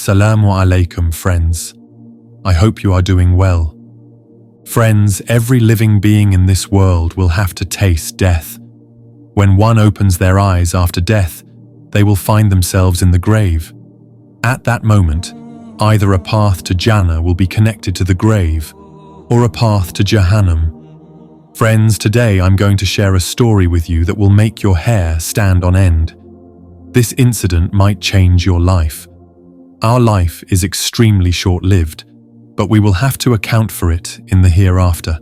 Assalamu alaikum, friends. I hope you are doing well. Friends, every living being in this world will have to taste death. When one opens their eyes after death, they will find themselves in the grave. At that moment, either a path to Jannah will be connected to the grave, or a path to Jahannam. Friends, today I'm going to share a story with you that will make your hair stand on end. This incident might change your life. Our life is extremely short-lived, but we will have to account for it in the hereafter.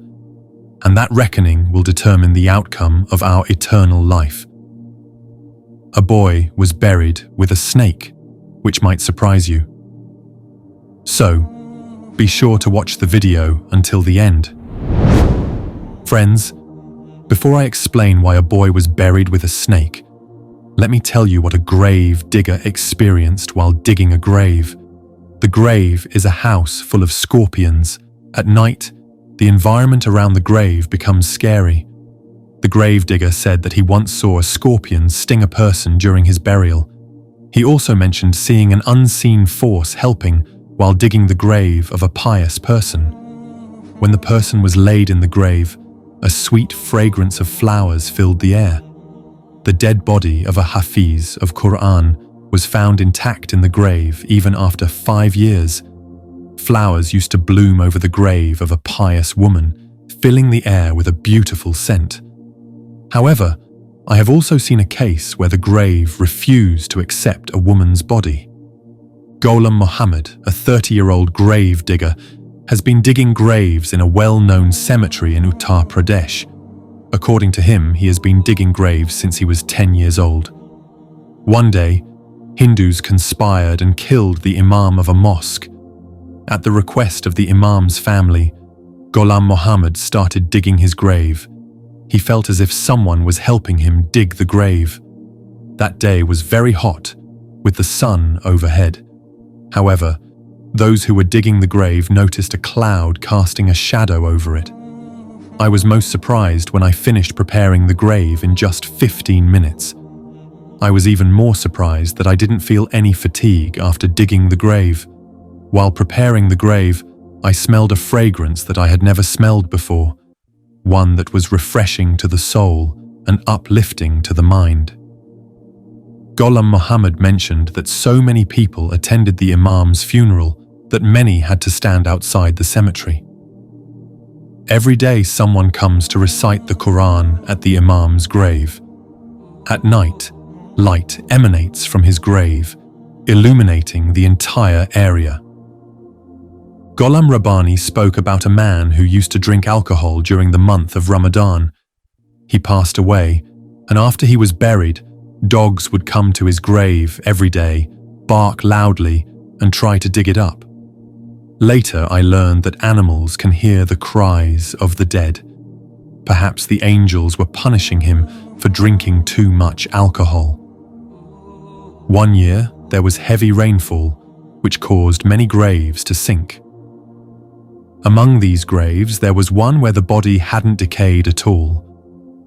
And that reckoning will determine the outcome of our eternal life. A boy was buried with a snake, which might surprise you. So, be sure to watch the video until the end. Friends, before I explain why a boy was buried with a snake, let me tell you what a grave digger experienced while digging a grave. The grave is a house full of scorpions. At night, the environment around the grave becomes scary. The grave digger said that he once saw a scorpion sting a person during his burial. He also mentioned seeing an unseen force helping while digging the grave of a pious person. When the person was laid in the grave, a sweet fragrance of flowers filled the air. The dead body of a Hafiz of Quran was found intact in the grave even after 5 years. Flowers used to bloom over the grave of a pious woman, filling the air with a beautiful scent. However, I have also seen a case where the grave refused to accept a woman's body. Ghulam Muhammad, a 30-year-old grave digger, has been digging graves in a well-known cemetery in Uttar Pradesh. According to him, he has been digging graves since he was 10 years old. One day, Hindus conspired and killed the imam of a mosque. At the request of the imam's family, Ghulam Muhammad started digging his grave. He felt as if someone was helping him dig the grave. That day was very hot, with the sun overhead. However, those who were digging the grave noticed a cloud casting a shadow over it. I was most surprised when I finished preparing the grave in just 15 minutes. I was even more surprised that I didn't feel any fatigue after digging the grave. While preparing the grave, I smelled a fragrance that I had never smelled before, one that was refreshing to the soul and uplifting to the mind. Ghulam Muhammad mentioned that so many people attended the imam's funeral that many had to stand outside the cemetery. Every day someone comes to recite the Quran at the imam's grave. At night, light emanates from his grave, illuminating the entire area. Ghulam Rabbani spoke about a man who used to drink alcohol during the month of Ramadan. He passed away, and after he was buried, dogs would come to his grave every day, bark loudly, and try to dig it up. Later, I learned that animals can hear the cries of the dead. Perhaps the angels were punishing him for drinking too much alcohol. One year, there was heavy rainfall, which caused many graves to sink. Among these graves, there was one where the body hadn't decayed at all.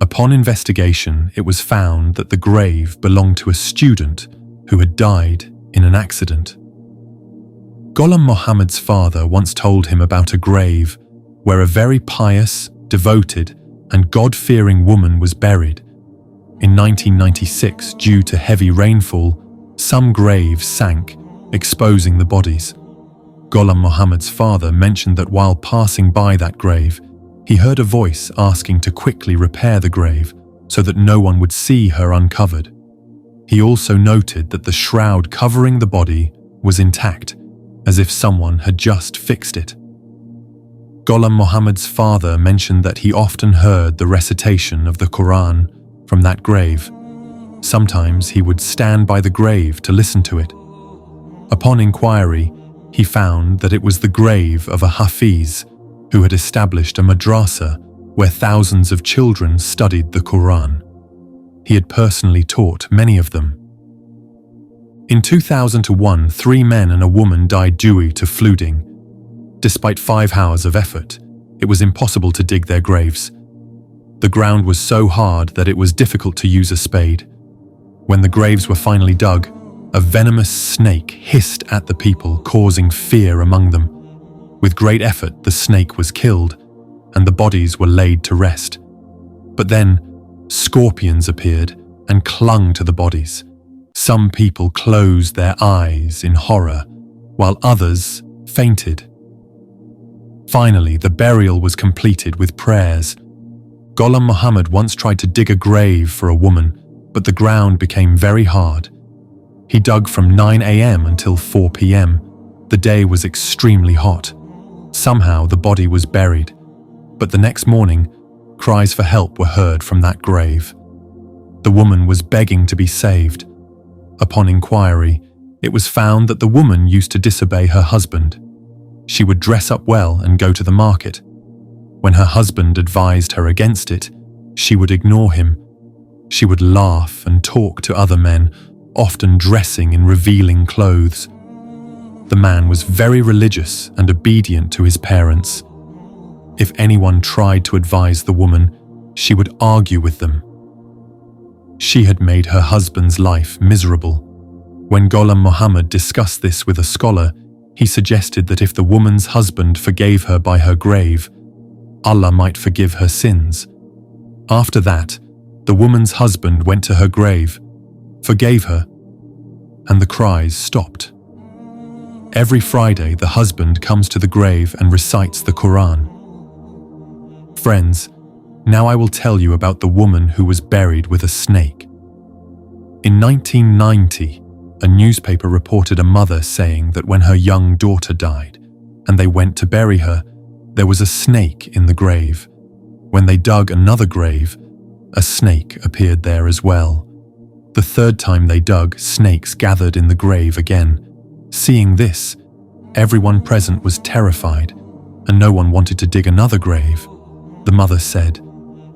Upon investigation, it was found that the grave belonged to a student who had died in an accident. Ghulam Muhammad's father once told him about a grave where a very pious, devoted, and God-fearing woman was buried. In 1996, due to heavy rainfall, some graves sank, exposing the bodies. Ghulam Muhammad's father mentioned that while passing by that grave, he heard a voice asking to quickly repair the grave so that no one would see her uncovered. He also noted that the shroud covering the body was intact, as if someone had just fixed it. Ghulam Muhammad's father mentioned that he often heard the recitation of the Quran from that grave. Sometimes he would stand by the grave to listen to it. Upon inquiry, he found that it was the grave of a Hafiz who had established a madrasa where thousands of children studied the Quran. He had personally taught many of them. In 2001, 3 men and a woman died due to flooding. Despite 5 hours of effort, it was impossible to dig their graves. The ground was so hard that it was difficult to use a spade. When the graves were finally dug, A venomous snake hissed at the people, causing fear among them. With great effort, the snake was killed, and the bodies were laid to rest. But then, scorpions appeared and clung to the bodies. Some people closed their eyes in horror, while others fainted. Finally, the burial was completed with prayers. Ghulam Muhammad once tried to dig a grave for a woman, but the ground became very hard. He dug from 9 a.m. until 4 p.m. The day was extremely hot. Somehow the body was buried, but the next morning, cries for help were heard from that grave. The woman was begging to be saved. Upon inquiry, it was found that the woman used to disobey her husband. She would dress up well and go to the market. When her husband advised her against it, she would ignore him. She would laugh and talk to other men, often dressing in revealing clothes. The man was very religious and obedient to his parents. If anyone tried to advise the woman, she would argue with them. She had made her husband's life miserable. When Ghulam Muhammad discussed this with a scholar, he suggested that if the woman's husband forgave her by her grave, Allah might forgive her sins. After that, the woman's husband went to her grave, forgave her, and the cries stopped. Every Friday, the husband comes to the grave and recites the Quran. Friends, now I will tell you about the woman who was buried with a snake. In 1990, a newspaper reported a mother saying that when her young daughter died and they went to bury her, there was a snake in the grave. When they dug another grave, a snake appeared there as well. The third time they dug, snakes gathered in the grave again. Seeing this, everyone present was terrified, and no one wanted to dig another grave. The mother said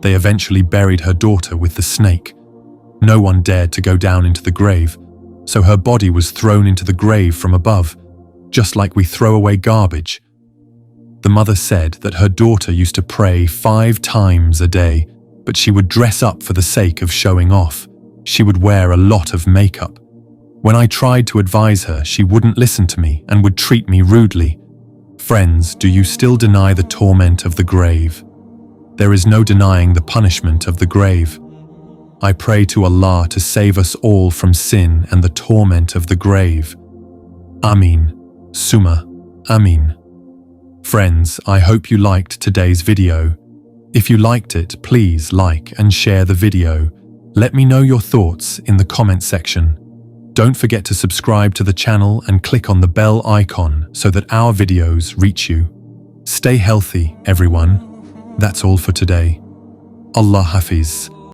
they eventually buried her daughter with the snake. No one dared to go down into the grave, so her body was thrown into the grave from above, just like we throw away garbage. The mother said that her daughter used to pray 5 times a day, but she would dress up for the sake of showing off. She would wear a lot of makeup. When I tried to advise her, she wouldn't listen to me and would treat me rudely. Friends, do you still deny the torment of the grave? There is no denying the punishment of the grave. I pray to Allah to save us all from sin and the torment of the grave. Ameen. Summa. Ameen. Friends, I hope you liked today's video. If you liked it, please like and share the video. Let me know your thoughts in the comment section. Don't forget to subscribe to the channel and click on the bell icon so that our videos reach you. Stay healthy, everyone. That's all for today. Allah Hafiz.